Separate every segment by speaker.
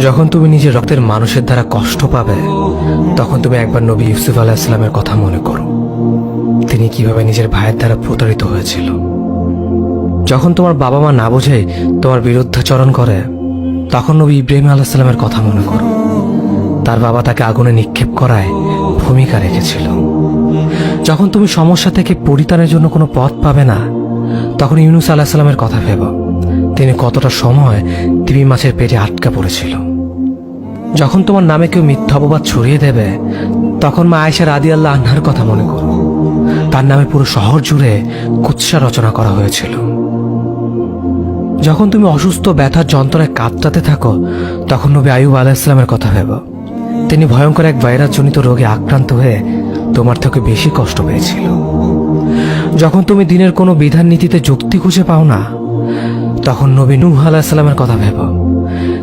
Speaker 1: যখন তুমি নিজের রক্তের মানুষের দ্বারা কষ্ট পাবে, তখন তুমি একবার নবী ইউসুফ আলাইহিস সালামের কথা মনে করো। তিনি কিভাবে নিজের ভাইয়ের দ্বারা প্রতারিত হয়েছিল। যখন তোমার বাবা মা না বোঝে তোমার বিরুদ্ধাচরণ করে, তখন নবী ইব্রাহিম আলাইহিস সালামের কথা মনে করো। তার বাবা তাকে আগুনে নিক্ষেপ করায় ভূমিকা রেখেছিল। যখন তুমি সমস্যা থেকে পরিত্রাণের জন্য কোনো পথ পাবে না, তখন ইউনুস আলাইহিস সালামের কথা ভেবো। তিনি কতটা সময় তিমি মাছের পেটে আটকা পড়েছিল। যখন তোমার নামে কেউ মিথ্যা অপবাদ ছড়িয়ে দেবে, তখন মা আয়েশা রাদিয়াল্লাহু আনহার কথা মনে করো। তার নামে পুরো শহর জুড়ে কুৎসা রচনা করা হয়েছিল। যখন তুমি অসুস্থ ব্যথার যন্ত্রণায় কাঁদতে থাকো, তখন নবী আইয়ুব আলাইহিস সালামের কথা ভেবো। তিনি ভয়ঙ্কর এক ভাইরাসজনিত রোগে আক্রান্ত হয়ে তোমার থেকে বেশি কষ্ট পেয়েছিল। যখন তুমি দিনের কোনো বিধান নীতিতে যুক্তি খুঁজে পাও না, তখন নবী নূহ আলাইহিস সালামের কথা ভেবো।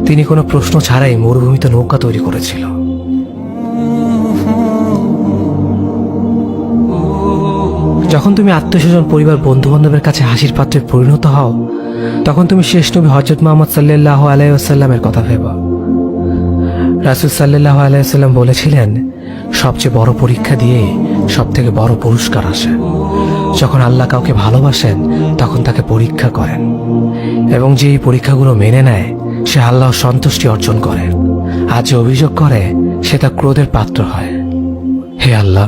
Speaker 1: তিনি কোনো প্রশ্ন ছাড়াই মরুভূমিতে নৌকা তৈরি করেছিল। যখন তুমি আত্মীয়স্বজন, পরিবার, বন্ধু বান্ধবের কাছে হাসির পাত্রে পরিণত হও, তখন তুমি শেষ নবী হযরত মুহাম্মদ সাল্লাল্লাহু আলাইহি ওয়াসাল্লামের কথা ভেবো। রাসূল সাল্লাল্লাহু আলাইহি ওয়াসাল্লাম বলেছিলেন, সবচেয়ে বড় পরীক্ষা দিয়ে সবথেকে বড় পুরস্কার আসে। যখন আল্লাহ কাউকে ভালোবাসেন, তখন তাকে পরীক্ষা করেন, এবং যে এই পরীক্ষাগুলো মেনে নেয়, সে আল্লাহর সন্তুষ্টি অর্জন করে। আর যে অভিযোগ করে, সে তার ক্রোধের পাত্র হয়। হে আল্লাহ,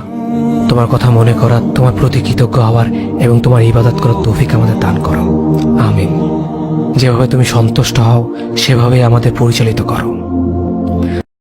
Speaker 1: তোমার কথা মনে করা, তোমার প্রতি কৃতজ্ঞ হওয়ার এবং তোমার ইবাদত করার তৌফিক আমাদের দান করো। আমিন। যেভাবে তুমি সন্তুষ্ট হও, সেভাবেই আমাদের পরিচালিত করো।